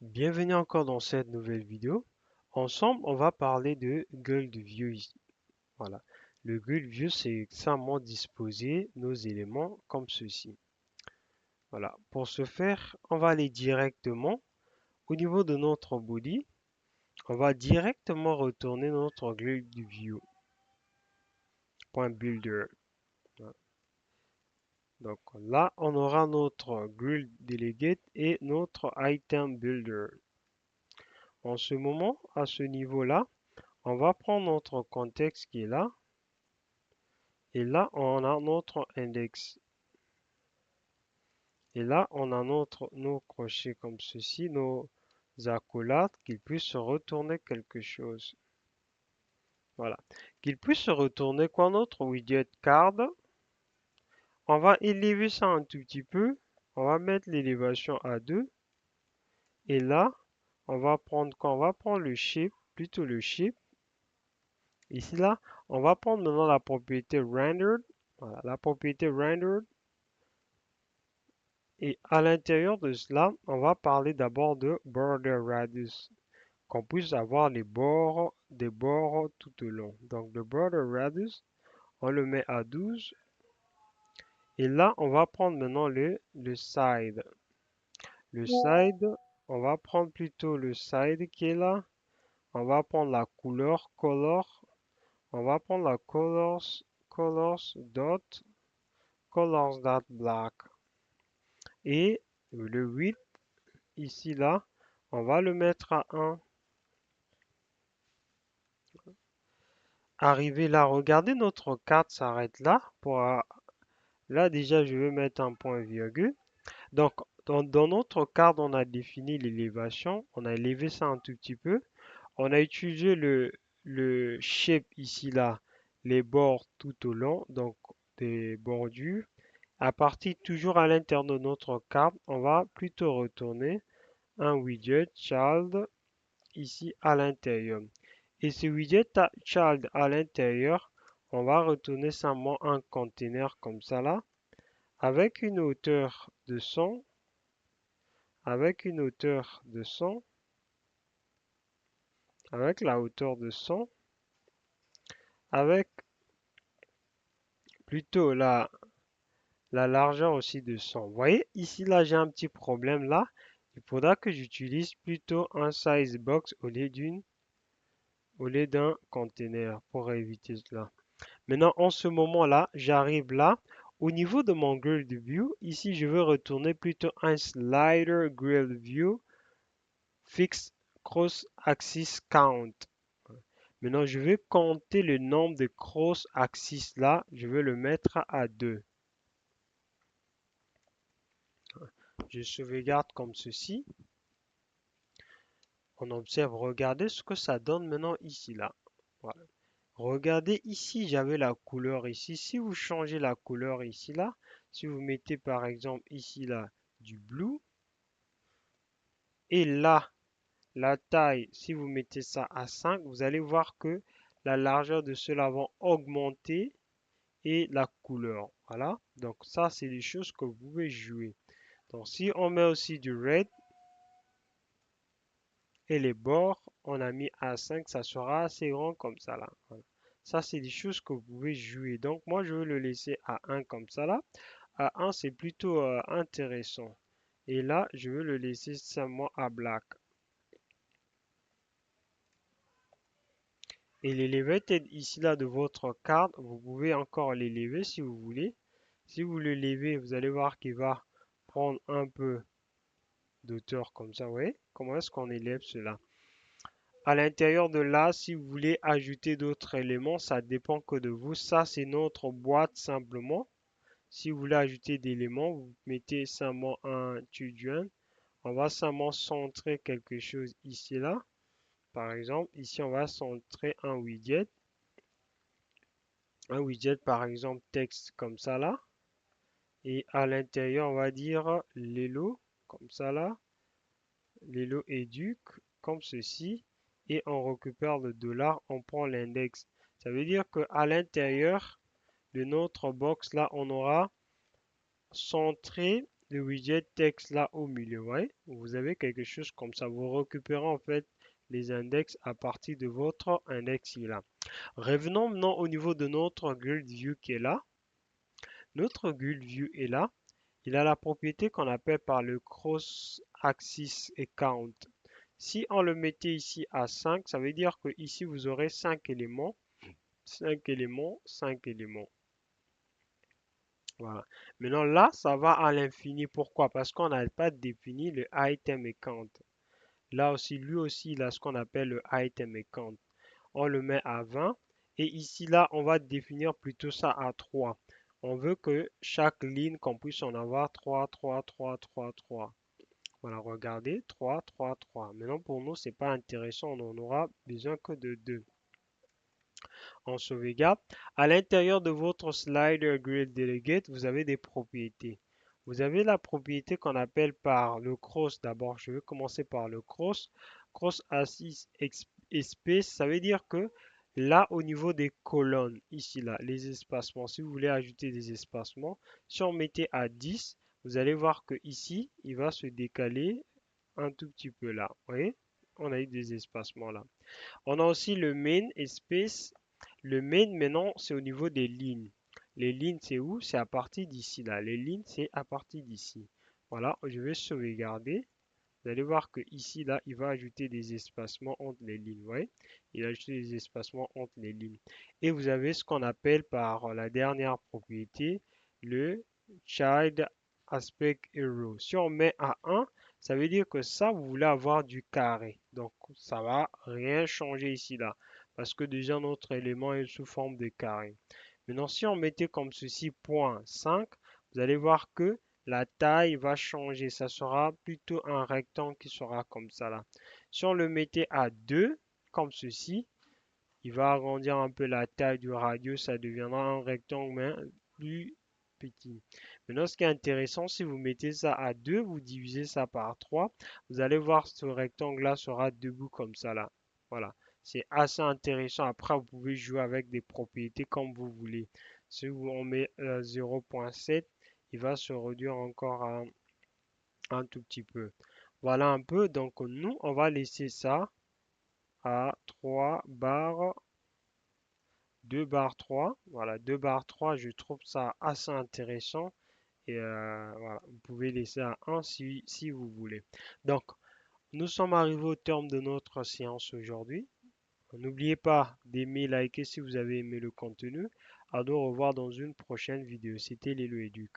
Bienvenue encore dans cette nouvelle vidéo. Ensemble, on va parler de Grid View ici. Voilà. Le Grid View, c'est extrêmement disposer nos éléments comme ceci. Voilà. Pour ce faire, on va aller directement au niveau de notre body. On va directement retourner notre Grid View.builder. Voilà. Donc là, on aura notre Grid Delegate et notre Item Builder. En ce moment, à ce niveau-là, on va prendre notre contexte qui est là. Et là, on a notre index. Et là, on a nos crochets comme ceci, nos accolades, qu'ils puissent retourner quelque chose. Voilà. Qu'ils puissent retourner quoi notre widget card. On va élever ça un tout petit peu. On va mettre l'élévation à 2. Et là, on va prendre quoi? On va prendre le shape, plutôt le shape. Ici, là, on va prendre maintenant la propriété rendered. Voilà, la propriété rendered. Et à l'intérieur de cela, on va parler d'abord de border radius, qu'on puisse avoir des bords tout au long. Donc le border radius, on le met à 12. Et là, on va prendre maintenant le side. Le side, on va prendre plutôt le side qui est là. On va prendre la couleur, color. On va prendre la colors black. Et le width, ici là, on va le mettre à 1. Arrivé là, regardez notre carte s'arrête là. Là déjà, je vais mettre un point virgule. Donc, dans notre carte, on a défini l'élévation. On a élevé ça un tout petit peu. On a utilisé le shape ici là, les bords tout au long, donc des bordures. À partir toujours à l'intérieur de notre carte, on va plutôt retourner un widget child ici à l'intérieur. Et ce widget child à l'intérieur, on va retourner simplement un container comme ça là, avec une hauteur de 100, avec une hauteur de 100, avec la hauteur de 100, avec plutôt la largeur aussi de 100. Vous voyez, ici là, j'ai un petit problème là. Il faudra que j'utilise plutôt un size box au lieu d'un container pour éviter cela. Maintenant, en ce moment-là, j'arrive là. Au niveau de mon grid view, ici, je veux retourner plutôt un slider grid view fixed cross axis count. Maintenant, je vais compter le nombre de cross axis là. Je vais le mettre à 2. Je sauvegarde comme ceci. On observe, regardez ce que ça donne maintenant ici là. Voilà. Regardez ici, j'avais la couleur ici. Si vous changez la couleur ici là, si vous mettez par exemple ici là du blue et là la taille, si vous mettez ça à 5, vous allez voir que la largeur de cela va augmenter et la couleur. Voilà. Donc ça, c'est des choses que vous pouvez jouer. Donc si on met aussi du red et les bords, on a mis à 5, ça sera assez grand comme ça là. Voilà. Ça, c'est des choses que vous pouvez jouer. Donc moi, je vais le laisser à 1 comme ça là. À 1, c'est plutôt intéressant. Et là, je vais le laisser seulement à black. Et l'elevated ici là de votre carte, vous pouvez encore l'élever si vous voulez. Si vous le levez, vous allez voir qu'il va prendre un peu d'auteur comme ça. Vous voyez comment est-ce qu'on élève cela? À l'intérieur de là, si vous voulez ajouter d'autres éléments, ça dépend que de vous. Ça, c'est notre boîte simplement. Si vous voulez ajouter des éléments, vous mettez simplement un children. On va simplement centrer quelque chose ici là. Par exemple, ici, on va centrer un widget. Un widget, par exemple, texte comme ça là. Et à l'intérieur, on va dire Lelo, comme ça là. Lelo éduque, comme ceci. Et on récupère le dollar, on prend l'index. Ça veut dire qu'à l'intérieur de notre box là, on aura centré le widget texte là au milieu, ouais. Vous avez quelque chose comme ça. Vous récupérez en fait les index à partir de votre index là. Revenons maintenant au niveau de notre grid view qui est là. Notre grid view est là. Il a la propriété qu'on appelle par le cross axis et count. Si on le mettait ici à 5, ça veut dire que ici vous aurez 5 éléments, 5 éléments, 5 éléments. Voilà. Maintenant là, ça va à l'infini. Pourquoi? Parce qu'on n'a pas défini le item et count. Là aussi, lui aussi, il a ce qu'on appelle le item et count. On le met à 20. Et ici, là, on va définir plutôt ça à 3. On veut que chaque ligne, qu'on puisse en avoir 3, 3, 3, 3, 3. Voilà, regardez, 3, 3, 3. Maintenant, pour nous, c'est pas intéressant. On n'en aura besoin que de 2. On sauvegarde. À l'intérieur de votre slider grid delegate, vous avez des propriétés. Vous avez la propriété qu'on appelle par le cross. D'abord, je vais commencer par le cross. Cross axis space, ça veut dire que là, au niveau des colonnes, ici, là, les espacements, si vous voulez ajouter des espacements, si on mettait à 10, vous allez voir que ici, il va se décaler un tout petit peu là. Vous voyez? On a eu des espacements là. On a aussi le main space. Le main, maintenant, c'est au niveau des lignes. Les lignes, c'est où? C'est à partir d'ici, là. Les lignes, c'est à partir d'ici. Voilà, je vais sauvegarder. Vous allez voir que ici, là, il va ajouter des espacements entre les lignes. Vous voyez? Il a ajouté des espacements entre les lignes. Et vous avez ce qu'on appelle par la dernière propriété, le child aspect hero. Si on met à 1, ça veut dire que ça, vous voulez avoir du carré. Donc, ça va rien changer ici, là. Parce que déjà, notre élément est sous forme de carré. Maintenant, si on mettait comme ceci, point 5, vous allez voir que la taille va changer. Ça sera plutôt un rectangle qui sera comme ça, là. Si on le mettait à 2, comme ceci, il va agrandir un peu la taille du radio. Ça deviendra un rectangle, mais plus petit. Maintenant, ce qui est intéressant, si vous mettez ça à 2, vous divisez ça par 3, vous allez voir ce rectangle-là sera debout comme ça là. Voilà. C'est assez intéressant. Après, vous pouvez jouer avec des propriétés comme vous voulez. Si on met 0.7, il va se réduire encore un tout petit peu. Voilà un peu. Donc, nous, on va laisser ça à 3 barres 2 barres 3. Voilà, 2 barres 3, je trouve ça assez intéressant. Et voilà, vous pouvez laisser à 1 si vous voulez. Donc, nous sommes arrivés au terme de notre séance aujourd'hui. N'oubliez pas d'aimer, liker si vous avez aimé le contenu. À nous revoir dans une prochaine vidéo. C'était Lélo Éduc.